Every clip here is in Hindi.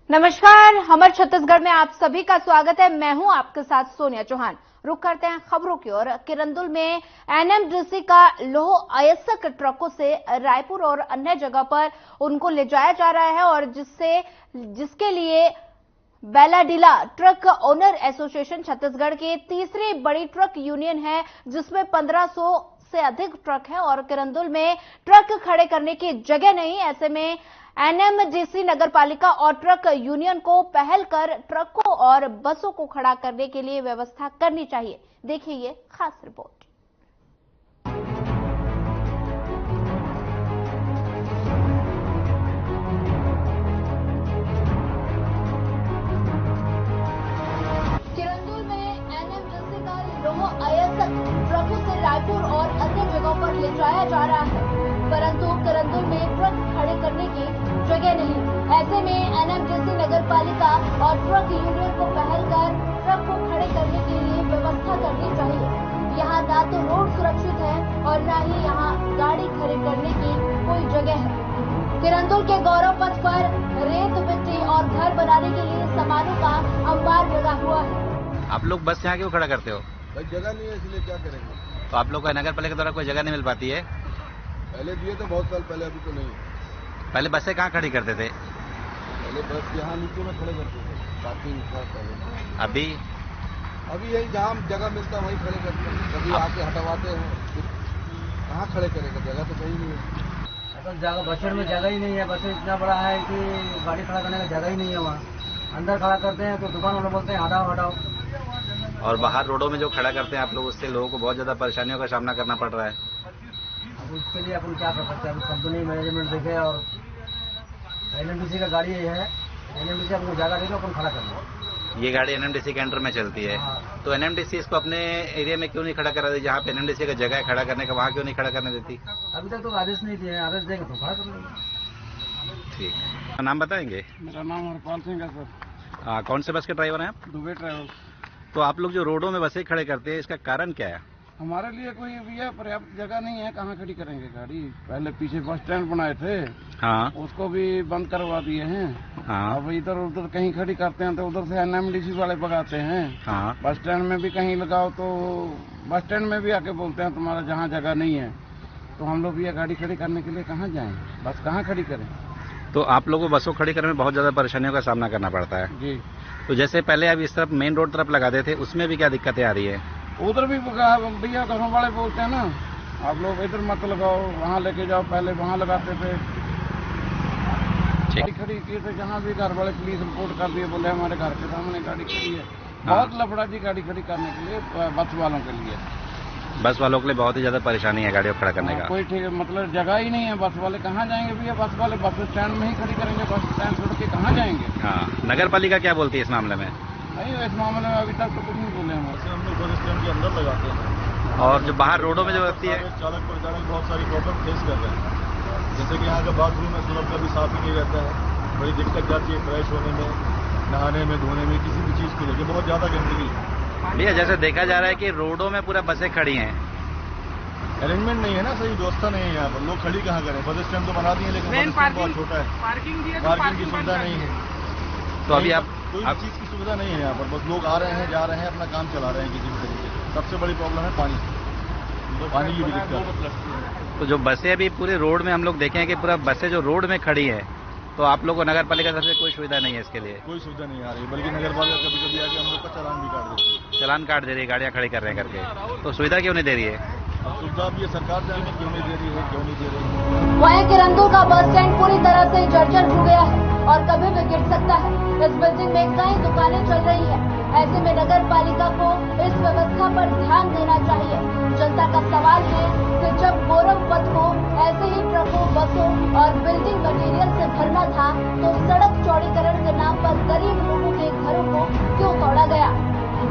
नमस्कार, हमर छत्तीसगढ़ में आप सभी का स्वागत है। मैं हूं आपके साथ सोनिया चौहान। रुक करते हैं खबरों की ओर। किरंदुल में एनएमडीसी का लोह अयस्क ट्रकों से रायपुर और अन्य जगह पर उनको ले जाया जा रहा है और जिसके लिए Bailadila truck owner association Chhattisgarh की तीसरी बड़ी ट्रक यूनियन है, जिसमें 1500 से अधिक ट्रक हैं और किरंदुल में ट्रक खड़े करने की जगह नहीं। ऐसे में एनएमडीसी नगरपालिका और ट्रक यूनियन को पहल कर ट्रकों और बसों को खड़ा करने के लिए व्यवस्था करनी चाहिए। देखिए ये खास रिपोर्ट। किरंदुल में एनएमडीसी का लोह अयस्क ट्रकों से रायपुर और अन्य जगहों पर ले जाया जा रहा है, परंतु किरंदुल में ट्रक खड़े करने की जगह नहीं। ऐसे में एनएमडीसी नगरपालिका और ट्रक यूनियन को पहल कर ट्रक को खड़े करने के लिए व्यवस्था करनी चाहिए। यहाँ ना तो रोड सुरक्षित है और न ही यहाँ गाड़ी खड़े करने की कोई जगह है। किरंदुल के गौरव पथ पर रेत मिट्टी और घर बनाने के लिए सामानों का अंबार लगा हुआ है। आप लोग बस यहाँ क्यों खड़ा करते हो? भाई जगह नहीं है, इसलिए क्या करेंगे। तो आप लोग को नगरपालिका द्वारा कोई जगह नहीं मिल पाती है? पहले दिए तो बहुत साल पहले, अभी तो नहीं है। पहले बसें कहाँ खड़ी करते थे? पहले बस यहाँ नीचे में खड़े करते थे, पार्किंग था पहले। अभी यही जहाँ जगह मिलता है वहीं खड़े करते हैं। कभी आके हटवाते हैं, कहाँ खड़े करेंगे, जगह तो कहीं नहीं है। असल जगह बस स्टैंड में जगह ही नहीं है। बस इतना बड़ा है कि गाड़ी खड़ा करने का जगह ही नहीं है। वहाँ अंदर खड़ा करते हैं तो दुकान वाले बोलते हैं हटाओ हटाओ। और बाहर रोडों में जो खड़ा करते हैं आप लोग, उससे लोगों को बहुत ज्यादा परेशानियों का सामना करना पड़ रहा है। अब उसके लिए अपन क्या कर सकते हैं? कंपनी मैनेजमेंट देखे और एनएमडीसी का गाड़ी है, एनएमडीसी अपनी जगह देखे अपन खड़ा करना। ये गाड़ी एनएमडीसी के अंडर में चलती है। हाँ। तो एनएमडीसी इसको अपने एरिया में क्यों नहीं खड़ा करा देती? जहाँ पे एनएमडीसी का जगह है खड़ा करने का, वहाँ क्यों नहीं खड़ा करने देती? अभी तक तो आदेश नहीं दिए हैं, आदेश देंगे तो खड़ा कर लेंगे। ठीक, नाम बताएंगे? मेरा नाम हरपाल सिंह है सर। कौन से बस के ड्राइवर हैं आप? दुबे ट्रैवल। तो आप लोग जो रोडों में बसें खड़े करते हैं, इसका कारण क्या है? हमारे लिए कोई भैया पर्याप्त जगह नहीं है, कहाँ खड़ी करेंगे गाड़ी। पहले पीछे बस स्टैंड बनाए थे, हाँ, उसको भी बंद करवा दिए हैं। हाँ, अब इधर उधर कहीं खड़ी करते हैं तो उधर से एनएमडीसी वाले भगाते हैं। हाँ। बस स्टैंड में भी कहीं लगाओ तो बस स्टैंड में भी आके बोलते हैं तुम्हारा जहाँ जगह नहीं है। तो हम लोग ये गाड़ी खड़ी करने के लिए कहाँ जाएं? बस कहाँ खड़ी करें? तो आप लोगों को बसों खड़ी करने में बहुत ज्यादा परेशानियों का सामना करना पड़ता है जी। तो जैसे पहले आप इस तरफ मेन रोड तरफ लगाते थे, उसमें भी क्या दिक्कतें आ रही है? उधर भी भैया घरों वाले बोलते हैं ना, आप लोग इधर मत लगाओ, वहाँ लेके जाओ। पहले वहाँ लगाते थे, गाड़ी खड़ी की तो जहाँ भी घर वाले पुलिस रिपोर्ट कर दिए, बोले हमारे घर के सामने गाड़ी खड़ी है। बहुत लफड़ा जी गाड़ी खड़ी करने के लिए बस वालों के लिए। बस वालों के लिए बहुत ही ज्यादा परेशानी है गाड़ियों खड़ा करने का। कोई ठीक मतलब जगह ही नहीं है। बस वाले कहाँ जाएंगे भैया? बस वाले बस स्टैंड में ही खड़ी करेंगे, बस स्टैंड छोड़ के कहाँ जाएंगे? हाँ, नगर पालिका क्या बोलती है इस मामले में? नहीं, इस मामले में अभी तक तो कुछ नहीं बोले हम लोग बस स्टैंड के अंदर लगाते हैं। और जो बाहर रोडों में जो रहती है, चालक परिचालक बहुत सारी प्रॉब्लम फेस कर रहे हैं। जैसे कि यहाँ का बाथरूम है, सुलभ का भी साफ ही नहीं रहता है, बड़ी दिक्कत जाती है फ्रेश होने में, नहाने में, धोने में, किसी भी चीज़ को लेकर बहुत ज्यादा गंदगी है। भैया जैसे देखा जा रहा है कि रोडों में पूरा बसें खड़ी हैं, अरेंजमेंट नहीं है ना, सही व्यवस्था नहीं है यहाँ पर। लोग खड़ी कहाँ करें? बस स्टैंड तो बना दिए लेकिन बस स्टैंड बहुत छोटा है, पार्किंग की सुविधा नहीं है। तो अभी आप कोई चीज की सुविधा नहीं है यहाँ पर। बस लोग आ रहे हैं, जा रहे हैं, अपना काम चला रहे हैं किसी भी तरीके से। सबसे बड़ी प्रॉब्लम है पानी की भी दिक्कत। तो जो बसें अभी पूरे रोड में हम लोग देखे हैं कि पूरा बसें जो रोड में खड़ी है, तो आप लोग को नगर पालिका तरफ से कोई सुविधा नहीं है इसके लिए? कोई सुविधा नहीं आ रही, बल्कि नगर पालिका कभी कभी आके हम लोग का चालान भी काट देती है। चालान काट दे रही है गाड़ियाँ खड़ी कर रहे हैं करके। तो सुविधा क्यों नहीं दे रही है? अब सुविधा भी ये सरकार जाने क्यों नहीं दे रही है, क्यों नहीं दे रही है। वहीं किरंदुल का बस स्टैंड पूरी तरह से जर्जर हो गया है और कभी भी गिर सकता है। इस बिल्डिंग में कई दुकानें चल रही है। ऐसे में नगर पालिका को इस व्यवस्था पर ध्यान देना चाहिए। जनता का सवाल है कि जब गौरव पथ को ऐसे ही ट्रकों, बसों और बिल्डिंग मटेरियल से भरना था, तो सड़क चौड़ीकरण के नाम पर गरीब लोगों के घरों को क्यों तोड़ा गया?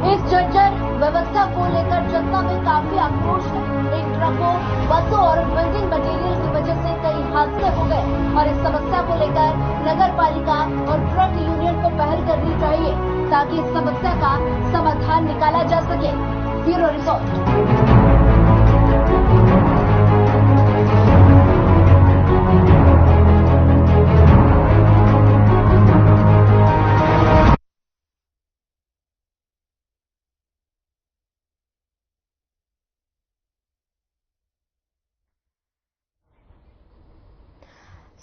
इस जर्जर व्यवस्था को लेकर जनता में काफी आक्रोश है। इन ट्रकों, बसों और बिल्डिंग मटेरियल की वजह से कई हादसे हो गए और इस समस्या को लेकर नगर पालिका और ट्रक यूनियन को पहल करनी चाहिए ताकि इस समस्या का समाधान निकाला जा सके। Bureau report.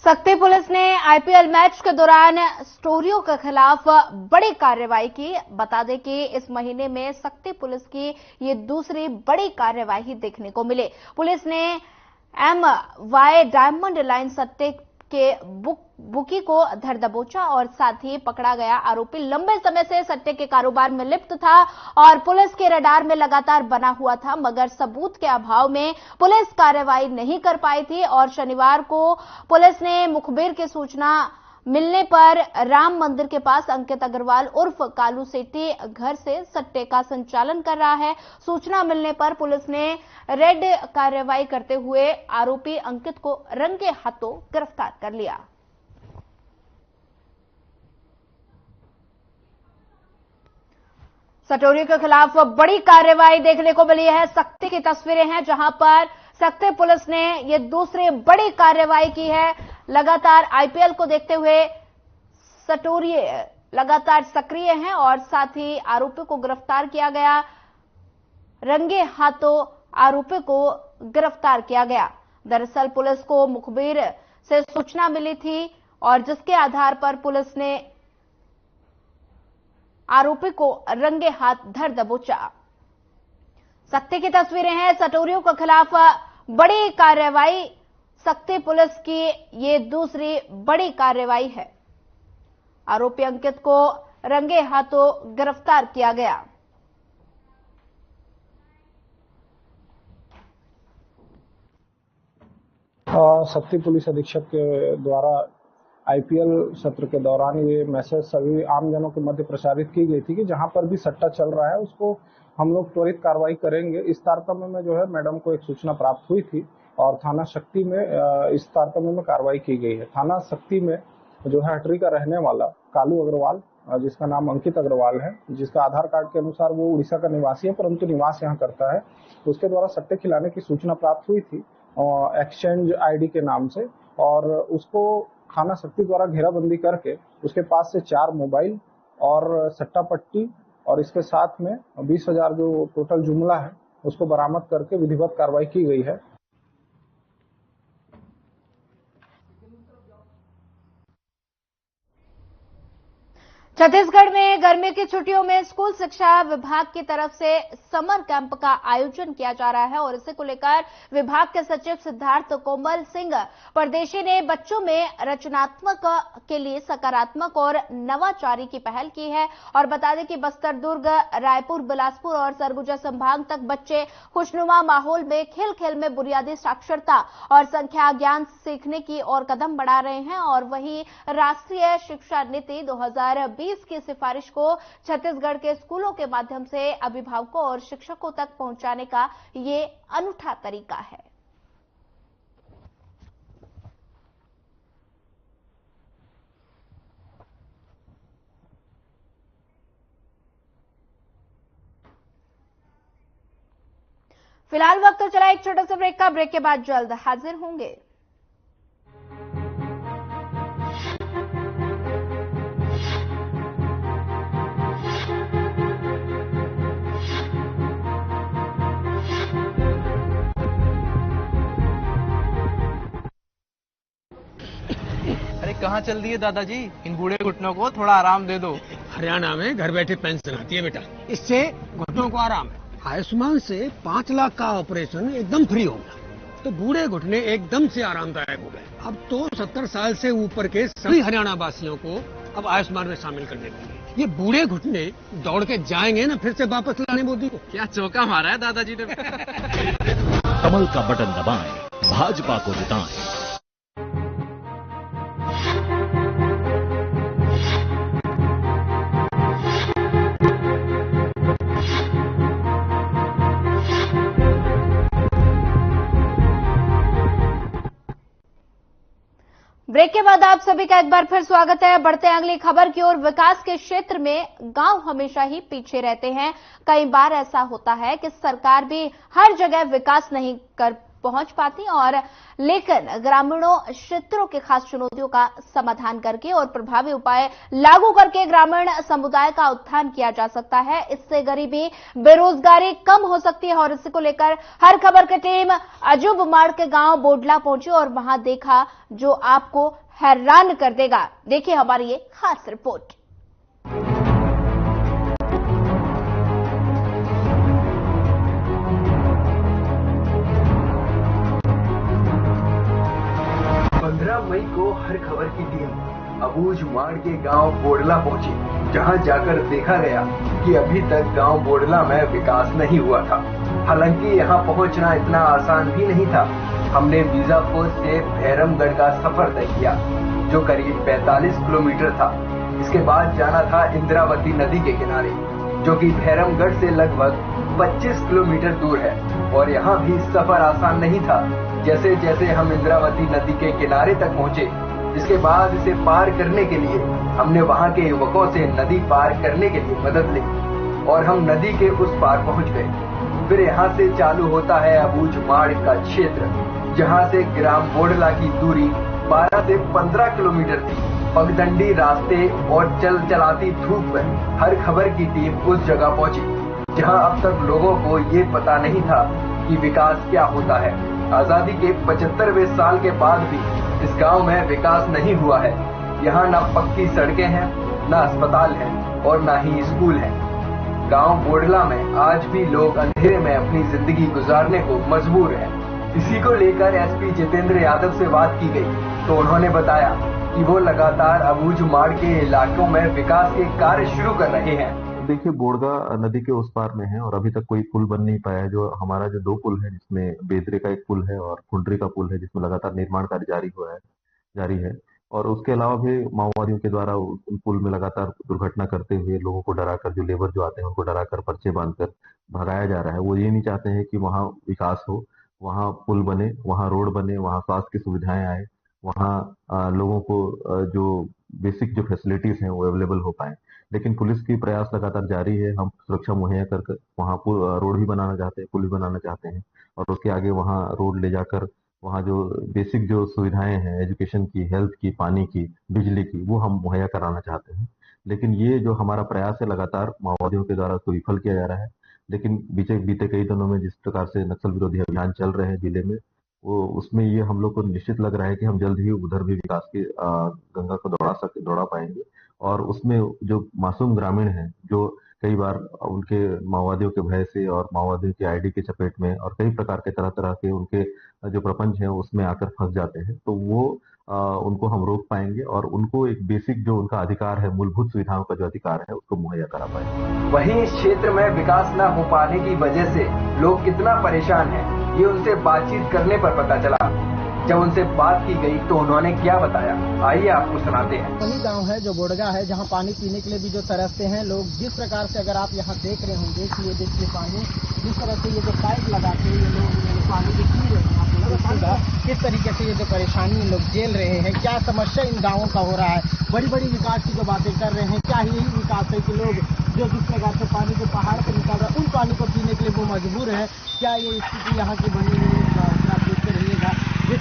सक्ती पुलिस ने आईपीएल मैच के दौरान स्टोरियों के खिलाफ बड़ी कार्रवाई की। बता दें कि इस महीने में सक्ती पुलिस की ये दूसरी बड़ी कार्रवाई देखने को मिली। पुलिस ने MY डायमंड लाइन सट्टे के बुकी को धर दबोचा और साथ ही पकड़ा गया आरोपी लंबे समय से सट्टे के कारोबार में लिप्त था और पुलिस के रडार में लगातार बना हुआ था, मगर सबूत के अभाव में पुलिस कार्रवाई नहीं कर पाई थी। और शनिवार को पुलिस ने मुखबिर की सूचना मिलने पर राम मंदिर के पास अंकित अग्रवाल उर्फ कालू सेठी घर से सट्टे का संचालन कर रहा है। सूचना मिलने पर पुलिस ने रेड कार्रवाई करते हुए आरोपी अंकित को रंगे हाथों गिरफ्तार कर लिया। सटोरियों के खिलाफ बड़ी कार्रवाई देखने को मिली है। सक्ती की तस्वीरें हैं जहां पर सक्ती पुलिस ने ये दूसरी बड़ी कार्रवाई की है। लगातार आईपीएल को देखते हुए सटोरिये लगातार सक्रिय हैं और साथ ही आरोपी को गिरफ्तार किया गया। रंगे हाथों आरोपी को गिरफ्तार किया गया। दरअसल पुलिस को मुखबिर से सूचना मिली थी और जिसके आधार पर पुलिस ने आरोपी को रंगे हाथ धर दबोचा। सक्ती की तस्वीरें हैं। सटोरियों के खिलाफ बड़ी कार्रवाई, सक्ती पुलिस की ये दूसरी बड़ी कार्रवाई है। आरोपी अंकित को रंगे हाथों गिरफ्तार किया गया। सक्ती पुलिस अधीक्षक के द्वारा आईपीएल सत्र के दौरान ये मैसेज सभी आमजनों के मध्य प्रसारित की गई थी कि जहां पर भी सट्टा चल रहा है उसको हम लोग त्वरित कार्रवाई करेंगे। इस तारतम्य में जो है मैडम को एक सूचना प्राप्त हुई थी और थाना सक्ती में इस तारतम्य में कार्रवाई की गई है। थाना सक्ती में जो है हटरी का रहने वाला कालू अग्रवाल, जिसका नाम अंकित अग्रवाल है, जिसका आधार कार्ड के अनुसार वो उड़ीसा का निवासी है परंतु निवास यहाँ करता है, उसके द्वारा सट्टे खिलाने की सूचना प्राप्त हुई थी एक्सचेंज आईडी के नाम से और उसको थाना सक्ती द्वारा घेराबंदी करके उसके पास से 4 मोबाइल और सट्टा पट्टी और इसके साथ में 20,000 जो टोटल जुमला है उसको बरामद करके विधिवत कार्रवाई की गई है। छत्तीसगढ़ में गर्मी की छुट्टियों में स्कूल शिक्षा विभाग की तरफ से समर कैंप का आयोजन किया जा रहा है और इसे को लेकर विभाग के सचिव सिद्धार्थ कोमल सिंह परदेशी ने बच्चों में रचनात्मक के लिए सकारात्मक और नवाचारी की पहल की है। और बता दें कि बस्तर, दुर्ग, रायपुर, बिलासपुर और सरगुजा संभाग तक बच्चे खुशनुमा माहौल में खेल खेल में बुनियादी साक्षरता और संख्या ज्ञान सीखने की ओर कदम बढ़ा रहे हैं। और वहीं राष्ट्रीय शिक्षा नीति 2020 की सिफारिश को छत्तीसगढ़ के स्कूलों के माध्यम से अभिभावकों और शिक्षकों तक पहुंचाने का ये अनूठा तरीका है। फिलहाल वक्त तो चला एक छोटा सा ब्रेक का। ब्रेक के बाद जल्द हाजिर होंगे। कहाँ चल दिए दादाजी? इन बूढ़े घुटनों को थोड़ा आराम दे दो। हरियाणा में घर बैठे पेंशन आती है बेटा, इससे घुटनों को आराम है। आयुष्मान से 5 लाख का ऑपरेशन एकदम फ्री हो गया, तो बूढ़े घुटने एकदम से आरामदायक हो गए। अब तो 70 साल से ऊपर के सभी हरियाणा वासियों को अब आयुष्मान में शामिल करने लगे। ये बूढ़े घुटने दौड़ के जाएंगे ना फिर से वापस लाने मोदी को। क्या चौका मारा है दादाजी ने। कमल का बटन दबाएं, भाजपा को जिताएं। ब्रेक के बाद आप सभी का एक बार फिर स्वागत है। बढ़ते हैं अगली खबर की ओर। विकास के क्षेत्र में गांव हमेशा ही पीछे रहते हैं। कई बार ऐसा होता है कि सरकार भी हर जगह विकास नहीं कर पहुंच पाती और लेकिन ग्रामीणों क्षेत्रों के खास चुनौतियों का समाधान करके और प्रभावी उपाय लागू करके ग्रामीण समुदाय का उत्थान किया जा सकता है। इससे गरीबी, बेरोजगारी कम हो सकती है और इसी को लेकर हर खबर की टीम अजूबमाड़ के गांव बोडला पहुंची और वहां देखा जो आपको हैरान कर देगा। देखिए हमारी ये खास रिपोर्ट। मई को हर खबर की टीम अबूझमाड़ के गांव बोडला पहुंची, जहां जाकर देखा गया कि अभी तक गांव बोडला में विकास नहीं हुआ था। हालांकि यहां पहुंचना इतना आसान भी नहीं था। हमने बीजापुर से भैरमगढ़ का सफर तय किया, जो करीब 45 किलोमीटर था। इसके बाद जाना था इंद्रावती नदी के किनारे, जो कि भैरमगढ़ से लगभग 25 किलोमीटर दूर है। और यहाँ भी सफर आसान नहीं था। जैसे जैसे हम इंद्रावती नदी के किनारे तक पहुंचे, इसके बाद इसे पार करने के लिए हमने वहां के युवकों से नदी पार करने के लिए मदद ली और हम नदी के उस पार पहुंच गए। फिर यहाँ से चालू होता है अबूझमाड़ का क्षेत्र, जहाँ से ग्राम बोडला की दूरी 12 से 15 किलोमीटर थी। पगडंडी रास्ते और चलाती धूप में हर खबर की टीम उस जगह पहुंची, जहां अब तक लोगों को ये पता नहीं था कि विकास क्या होता है। आजादी के 75वें साल के बाद भी इस गांव में विकास नहीं हुआ है। यहाँ न पक्की सड़कें हैं, न अस्पताल है और न ही स्कूल है। गांव बोडला में आज भी लोग अंधेरे में अपनी जिंदगी गुजारने को मजबूर हैं। इसी को लेकर एसपी जितेंद्र यादव से बात की गई तो उन्होंने बताया कि वो लगातार अबूझमाड़ के इलाकों में विकास के कार्य शुरू कर रहे हैं। देखिए, बोडगा नदी के उस पार में है और अभी तक कोई पुल बन नहीं पाया है। जो हमारा जो 2 पुल है, जिसमें बेदरे का एक पुल है और कुंडरी का पुल है, जिसमें लगातार निर्माण कार्य जारी है। और उसके अलावा भी माओवादियों के द्वारा उन पुल में लगातार दुर्घटना करते हुए लोगों को डराकर, जो लेबर जो आते हैं उनको डराकर पर्चे बांधकर भगाया जा रहा है। वो ये नहीं चाहते हैं कि वहाँ विकास हो, वहाँ पुल बने, वहाँ रोड बने, वहाँ स्वास्थ्य की सुविधाएं आए, वहाँ लोगों को जो बेसिक जो फैसिलिटीज हैं वो अवेलेबल हो पाए। लेकिन पुलिस की प्रयास लगातार जारी है। हम सुरक्षा मुहैया कर वहाँ रोड भी बनाना चाहते हैं, पुल भी बनाना चाहते हैं और उसके आगे वहाँ रोड ले जाकर वहाँ जो बेसिक जो सुविधाएं हैं, एजुकेशन की, हेल्थ की, पानी की, बिजली की, वो हम मुहैया कराना चाहते हैं। लेकिन ये जो हमारा प्रयास है लगातार माओवादियों के द्वारा उसको विफल किया जा रहा है। लेकिन बीते कई दिनों में जिस प्रकार से नक्सल विरोधी अभियान चल रहे हैं जिले में, वो उसमें ये हम लोग को निश्चित लग रहा है कि हम जल्द ही उधर भी विकास की गंगा को दौड़ा पाएंगे। और उसमें जो मासूम ग्रामीण हैं, जो कई बार उनके माओवादियों के भय से और माओवादियों की आईडी के चपेट में और कई प्रकार के तरह के उनके जो प्रपंच हैं उसमें आकर फंस जाते हैं, तो वो उनको हम रोक पाएंगे और उनको एक बेसिक जो उनका अधिकार है, मूलभूत सुविधाओं का जो अधिकार है, उसको मुहैया करा पाएंगे। वहीं इस क्षेत्र में विकास न हो पाने की वजह से लोग कितना परेशान हैं, ये उनसे बातचीत करने पर पता चला। जब उनसे बात की गई तो उन्होंने क्या बताया, आइए आपको सुनाते हैं। वही गांव है जो बोडगा है, जहां पानी पीने के लिए भी जो तरसते हैं लोग। जिस प्रकार से अगर आप यहां देख रहे होंगे कि ये देखिए पानी जिस तरह से ये जो पाइप लगा के ये लोग पानी भी पी रहे हैं, किस तरीके से ये जो परेशानी लोग झेल रहे हैं, क्या समस्या इन गाँवों का हो रहा है। बड़ी बड़ी विकास की जो बातें कर रहे हैं, क्या यही विकास है कि लोग जो जिस प्रकार से पानी जो पहाड़ से निकल रहा है उन पानी को पीने के लिए वो मजबूर है। क्या ये स्थिति यहाँ की बनी हुई है, आप देखते रहिएगा। जिस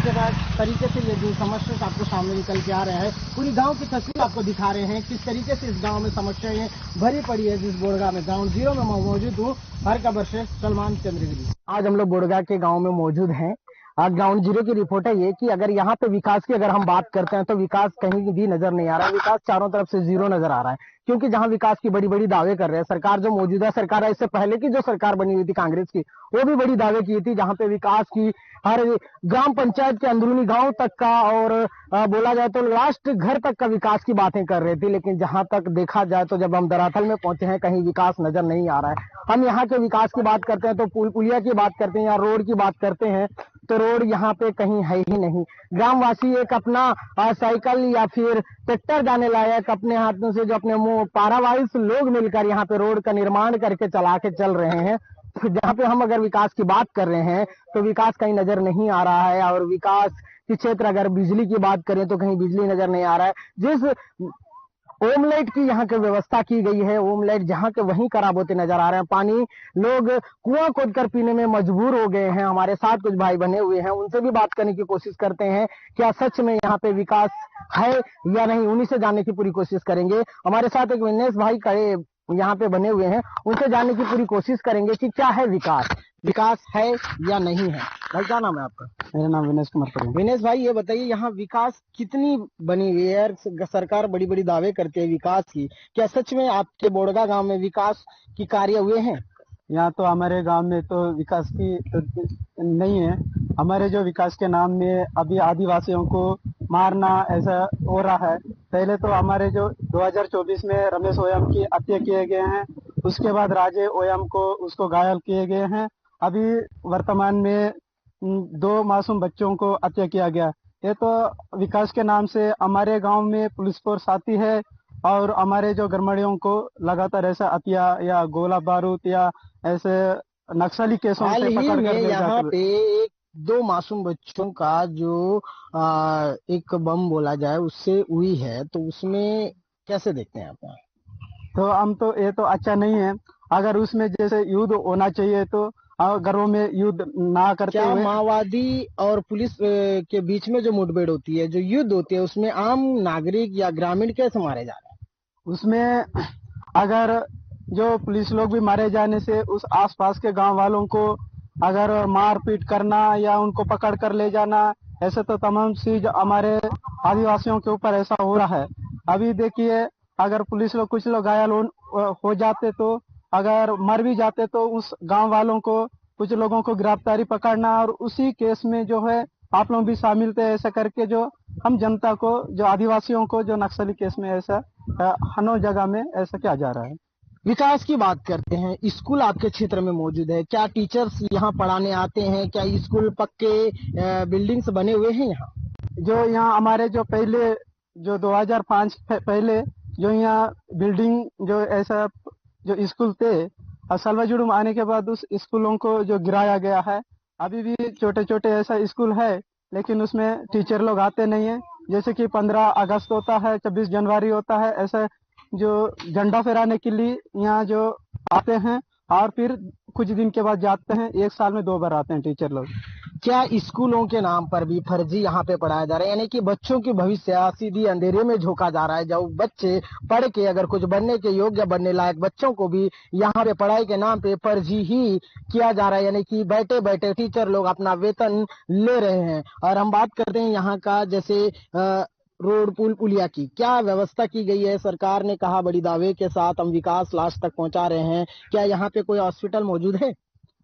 तरीके से ये जो समस्या आपको सामने निकल के आ रहा है, पूरी गांव की तस्वीर आपको दिखा रहे हैं किस तरीके से इस गांव में समस्याएं भरी पड़ी है। जिस बोडगा में ग्राउंड जीरो में मौजूद हूँ, हर खबर से सलमान चंद्रगिरी। आज हम लोग बोडगा के गांव में मौजूद हैं। ग्राउंड जीरो की रिपोर्ट है ये कि अगर यहाँ पे विकास की अगर हम बात करते हैं तो विकास कहीं भी नजर नहीं आ रहा है। विकास चारों तरफ से जीरो नजर आ रहा है, क्योंकि जहां विकास की बड़ी बड़ी दावे कर रहे हैं सरकार, जो मौजूदा सरकार है, इससे पहले की जो सरकार बनी हुई थी कांग्रेस की, वो भी बड़ी दावे की थी, जहां पे विकास की हर ग्राम पंचायत के अंदरूनी गांव तक का और बोला जाए तो लास्ट घर तक का विकास की बातें कर रही थी। लेकिन जहां तक देखा जाए तो जब हम धरातल में पहुंचे हैं, कहीं विकास नजर नहीं आ रहा है। हम यहाँ के विकास की बात करते हैं तो पुलिया की बात करते हैं या रोड की बात करते हैं तो रोड यहाँ पे कहीं है ही नहीं। ग्रामवासी एक अपना साइकिल या फिर ट्रैक्टर जाने लायक अपने हाथों से जो अपने मुंह पारावाइज लोग मिलकर यहाँ पे रोड का निर्माण करके चला के चल रहे हैं। जहाँ पे हम अगर विकास की बात कर रहे हैं तो विकास कहीं नजर नहीं आ रहा है। और विकास की क्षेत्र अगर बिजली की बात करें तो कहीं बिजली नजर नहीं आ रहा है। जिस ओमलाइट की यहाँ की व्यवस्था की गई है। ओमलाइट जहाँ के वहीं खराब होते नजर आ रहे हैं। पानी लोग कुआं खोदकर पीने में मजबूर हो गए हैं। हमारे साथ कुछ भाई बने हुए हैं, उनसे भी बात करने की कोशिश करते हैं। क्या सच में यहाँ पे विकास है या नहीं, उन्हीं से जानने की पूरी कोशिश करेंगे। हमारे साथ एक विनेश भाई खड़े यहाँ पे बने हुए हैं, उनसे जानने की पूरी कोशिश करेंगे कि क्या है विकास है या नहीं है। भाई क्या नाम है आपका? मेरा नाम विनेश कुमार पटेल। विनेश भाई ये बताइए, यहाँ विकास कितनी बनी हुई है? सरकार बड़ी बड़ी दावे करती है विकास की, क्या सच में आपके बोड़गा गांव में विकास की कार्य हुए हैं? यहाँ तो हमारे गांव में तो विकास की तो नहीं है। हमारे जो विकास के नाम में अभी आदिवासियों को मारना ऐसा हो रहा है। पहले तो हमारे जो 2024 में रमेश ओयम की हत्या किए गए हैं, उसके बाद राजे ओयम को उसको घायल किए गए हैं। अभी वर्तमान में 2 मासूम बच्चों को हत्या किया गया। ये तो विकास के नाम से हमारे गांव में पुलिस फोर्स आती है और हमारे जो गरमड़ियों को लगातार ऐसा हत्या या गोला बारूद या ऐसे नक्सली केसों से पकड़ कर ले यहाँ पे 2 मासूम बच्चों का जो एक बम बोला जाए उससे हुई है, तो उसमें कैसे देखते हैं आप? तो हम तो ये तो अच्छा नहीं है। अगर उसमें जैसे युद्ध होना चाहिए तो घरों में युद्ध ना करते क्या हुए माओवादी और पुलिस के बीच में जो मुठभेड़ होती है, जो युद्ध होती है, उसमें आम नागरिक या ग्रामीण कैसे मारे जा रहे हैं? उसमें अगर जो पुलिस लोग भी मारे जाने से उस आसपास के गांव वालों को अगर मारपीट करना या उनको पकड़ कर ले जाना, ऐसे तो तमाम चीज हमारे आदिवासियों के ऊपर ऐसा हो रहा है। अभी देखिए, अगर पुलिस लोग कुछ लोग घायल हो जाते तो अगर मर भी जाते तो उस गांव वालों को कुछ लोगों को गिरफ्तारी पकड़ना और उसी केस में जो है आप लोग भी शामिल थे, ऐसा करके जो हम जनता को, जो आदिवासियों को जो नक्सली केस में ऐसा हनो जगह में ऐसा किया जा रहा है। विकास की बात करते हैं, स्कूल आपके क्षेत्र में मौजूद है, क्या टीचर्स यहाँ पढ़ाने आते हैं? क्या स्कूल पक्के बिल्डिंग्स बने हुए हैं यहाँ? जो यहाँ हमारे जो पहले जो 2005 पहले जो यहाँ बिल्डिंग जो ऐसा जो स्कूल थे, और सलवाजुड़ुम आने के बाद उस स्कूलों को जो गिराया गया है। अभी भी छोटे छोटे ऐसा स्कूल है, लेकिन उसमें टीचर लोग आते नहीं है। जैसे कि 15 अगस्त होता है, 26 जनवरी होता है, ऐसा जो झंडा फहराने के लिए यहाँ जो आते हैं और फिर कुछ दिन के बाद जाते हैं। 1 साल में 2 बार आते हैं टीचर लोग। क्या स्कूलों के नाम पर भी फर्जी यहाँ पे पढ़ाया जा रहा है, यानी कि बच्चों की भविष्य सीधी अंधेरे में झोंका जा रहा है? जब बच्चे पढ़ के अगर कुछ बनने के योग्य, बनने लायक बच्चों को भी यहाँ पे पढ़ाई के नाम पे फर्जी ही किया जा रहा है, यानी कि बैठे बैठे टीचर लोग अपना वेतन ले रहे हैं। और हम बात करते हैं यहाँ का, जैसे रोड पुलिया की क्या व्यवस्था की गई है? सरकार ने कहा बड़ी दावे के साथ हम विकास लास्ट तक पहुंचा रहे हैं, क्या यहाँ पे कोई हॉस्पिटल मौजूद है?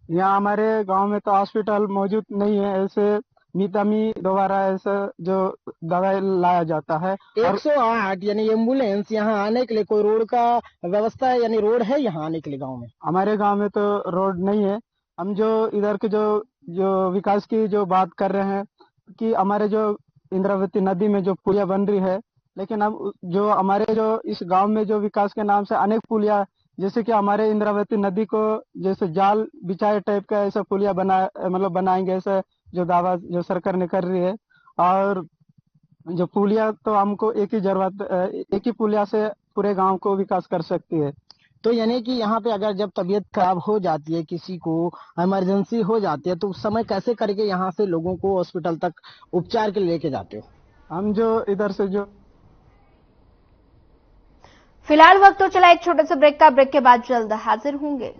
यहाँ हमारे गांव में तो हॉस्पिटल मौजूद नहीं है। ऐसे नीतामी दोबारा ऐसा जो दवाई लाया जाता है। 108 यानी एम्बुलेंस यहाँ आने के लिए कोई रोड का व्यवस्था है, यानी रोड है यहाँ आने के लिए गाँव में? हमारे गाँव में तो रोड नहीं है। हम जो इधर के जो विकास की जो बात कर रहे हैं कि हमारे जो इंद्रावती नदी में जो पुलिया बन रही है, लेकिन अब जो हमारे जो इस गांव में जो विकास के नाम से अनेक पुलिया, जैसे कि हमारे इंद्रावती नदी को जैसे जाल बिछाए टाइप का ऐसा पुलिया बनाएंगे, ऐसा जो दावा जो सरकार ने कर रही है। और जो पुलिया तो हमको एक ही पुलिया से पूरे गांव को विकास कर सकती है। तो यानी कि यहाँ पे अगर जब तबीयत खराब हो जाती है, किसी को इमरजेंसी हो जाती है, तो उस समय कैसे करके यहाँ से लोगों को हॉस्पिटल तक उपचार के लिए लेके जाते हो? हम जो इधर से जो फिलहाल वक्त तो चला एक छोटे से ब्रेक का। ब्रेक के बाद जल्द हाजिर होंगे।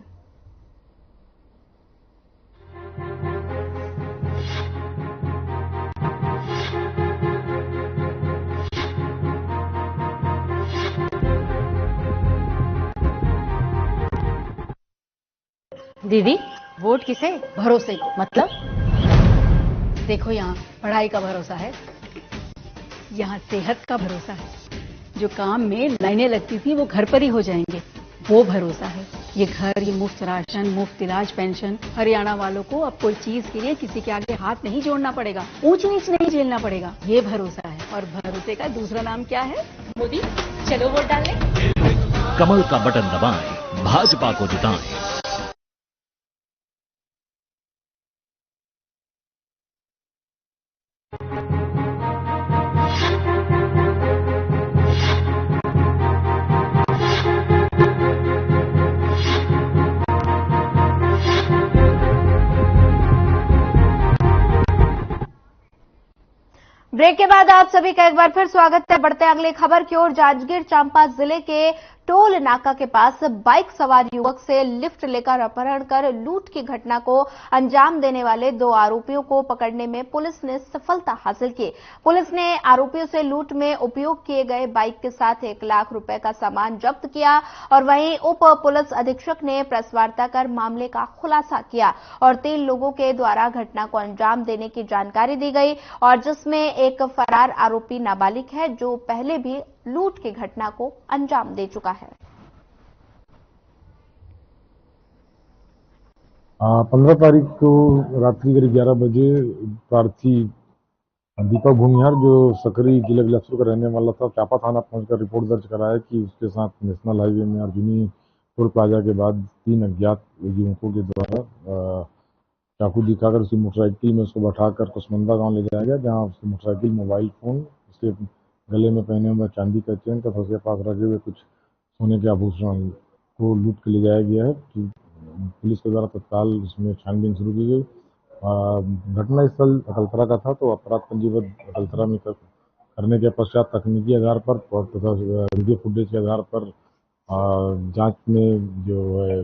दीदी, वोट किसे? भरोसे को। मतलब? देखो, यहाँ पढ़ाई का भरोसा है, यहाँ सेहत का भरोसा है, जो काम में लाइनें लगती थी वो घर पर ही हो जाएंगे, वो भरोसा है। ये घर, ये मुफ्त राशन, मुफ्त इलाज, पेंशन, हरियाणा वालों को अब कोई चीज के लिए किसी के आगे हाथ नहीं जोड़ना पड़ेगा, ऊंच नीच नहीं झेलना पड़ेगा, ये भरोसा है। और भरोसे का दूसरा नाम क्या है? मोदी। चलो वोट डालने। कमल का बटन दबाएं, भाजपा को जिताएं। ब्रेक के बाद आप सभी का एक बार फिर स्वागत है। बढ़ते हैं अगली खबर की ओर। जांजगीर चांपा जिले के टोल नाका के पास बाइक सवार युवक से लिफ्ट लेकर अपहरण कर लूट की घटना को अंजाम देने वाले 2 आरोपियों को पकड़ने में पुलिस ने सफलता हासिल की। पुलिस ने आरोपियों से लूट में उपयोग किए गए बाइक के साथ 1 लाख रुपए का सामान जब्त किया और वहीं उप पुलिस अधीक्षक ने प्रेस वार्ता कर मामले का खुलासा किया और 3 लोगों के द्वारा घटना को अंजाम देने की जानकारी दी गई और जिसमें एक फरार आरोपी नाबालिग है जो पहले भी लूट की घटना को अंजाम दे चुका है। 15 तारीख को रात्रि करीब 11 बजे प्रार्थी दीपक भूमिहार जो सकरी जिला बिलासपुर का रहने वाला था, चांपा थाना पहुंचकर रिपोर्ट दर्ज कराया कि उसके साथ नेशनल हाईवे में अर्जुनी टोल प्लाजा के बाद 3 अज्ञात युवकों के द्वारा चाकू दिखाकर उसकी मोटरसाइकिल में उसको बैठाकर कुसमुंदा गांव ले जाया गया, जहां उसकी मोटरसाइकिल, मोबाइल फोन, उसके गले में पहने हुए चांदी का चेन तथा उसके पास रखे हुए कुछ सोने के आभूषण को लूट के ले जाया गया है। पुलिस के द्वारा तत्काल उसमें छानबीन शुरू की गई। घटना स्थल अकलतरा का था, तो अपराध पंजीबद्ध अकलतरा में करने के पश्चात तकनीकी आधार पर तथा वीडियो फुटेज के आधार पर जांच में जो है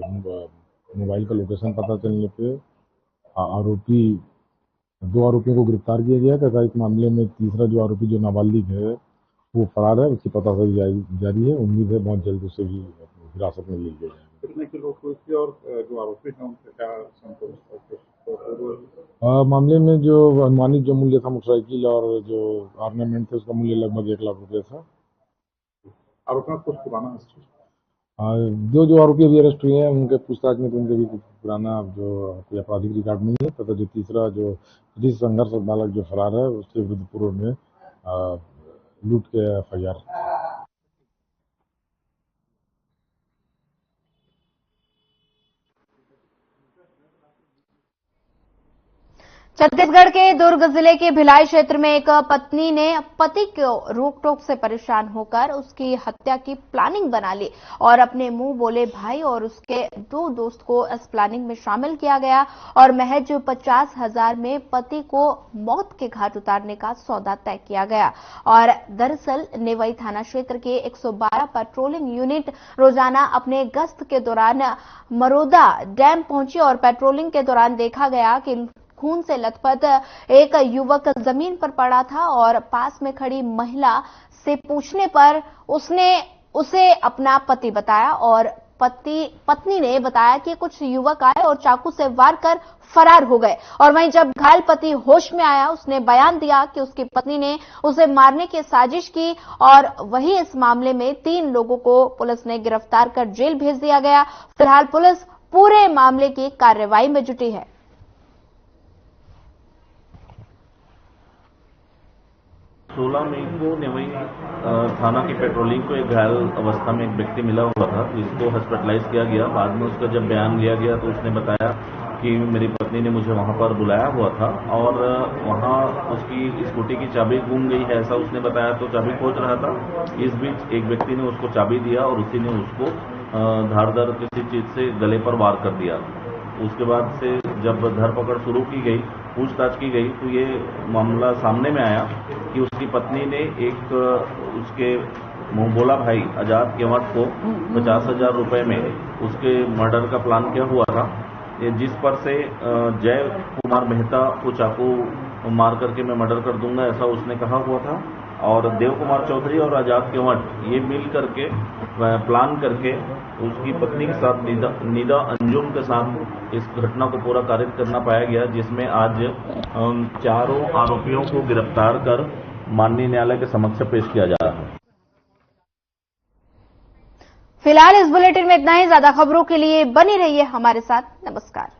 मोबाइल का लोकेशन पता चलने पे दो आरोपियों को गिरफ्तार किया गया तथा इस मामले में तीसरा जो आरोपी जो नाबालिग है वो फरार है, उसकी पतासाजी जारी है। उम्मीद है बहुत जल्द उसे भी हिरासत में लिया जाएगा। कितने किलो कुल्फी और जो आरोपी हैं उनसे क्या संतोष? मामले में जो अनुमानित जो मूल्य था मोटरसाइकिल और जो ऑर्नामेंट थे उसका मूल्य लगभग 1 लाख रुपये था। आरोपियों कुछ पुराना जो आरोपी अभी अरेस्ट हुए हैं उनके पूछताछ में तो उनके भी कुछ पुराना जो कोई आपराधिक रिकॉर्ड नहीं है तथा जो तीसरा जो संघर्ष बालक जो फरार है उसके विरुद्ध पूर्व में लूट के FIR। छत्तीसगढ़ के दुर्ग जिले के भिलाई क्षेत्र में एक पत्नी ने पति को रोक टोक से परेशान होकर उसकी हत्या की प्लानिंग बना ली और अपने मुंह बोले भाई और उसके 2 दोस्त को इस प्लानिंग में शामिल किया गया और महज 50,000 में पति को मौत के घाट उतारने का सौदा तय किया गया। और दरअसल नेवई थाना क्षेत्र के 112 पेट्रोलिंग यूनिट रोजाना अपने गश्त के दौरान मरोदा डैम पहुंची और पेट्रोलिंग के दौरान देखा गया कि खून से लथपथ एक युवक जमीन पर पड़ा था और पास में खड़ी महिला से पूछने पर उसने उसे अपना पति बताया और पत्नी ने बताया कि कुछ युवक आए और चाकू से वार कर फरार हो गए। और वहीं जब घायल पति होश में आया उसने बयान दिया कि उसकी पत्नी ने उसे मारने की साजिश की और वहीं इस मामले में 3 लोगों को पुलिस ने गिरफ्तार कर जेल भेज दिया गया। फिलहाल पुलिस पूरे मामले की कार्रवाई में जुटी है। 16 मई को नेवई थाना की पेट्रोलिंग को एक घायल अवस्था में एक व्यक्ति मिला हुआ था, जिसको हॉस्पिटलाइज किया गया। बाद में उसका जब बयान लिया गया तो उसने बताया कि मेरी पत्नी ने मुझे वहां पर बुलाया हुआ था और वहां उसकी स्कूटी की चाबी गुम गई है, ऐसा उसने बताया। तो चाबी खोज रहा था, इस बीच एक व्यक्ति ने उसको चाबी दिया और उसी ने उसको धारदार किसी चीज से गले पर वार कर दिया। उसके बाद से जब धरपकड़ शुरू की गई, पूछताछ की गई, तो ये मामला सामने में आया कि उसकी पत्नी ने एक उसके मुंहबोला भाई आजाद केवट को 50,000 रुपए में उसके मर्डर का प्लान किया हुआ था, जिस पर से जय कुमार मेहता को चाकू मार करके मैं मर्डर कर दूंगा, ऐसा उसने कहा हुआ था। और देव कुमार चौधरी और आजाद केवट ये मिल करके प्लान करके उसकी पत्नी के साथ निदा अंजुम के साथ इस घटना को पूरा कारित करना पाया गया, जिसमें आज चारों आरोपियों को गिरफ्तार कर माननीय न्यायालय के समक्ष पेश किया जा रहा है। फिलहाल इस बुलेटिन में इतना ही। ज्यादा खबरों के लिए बने रहिए हमारे साथ। नमस्कार।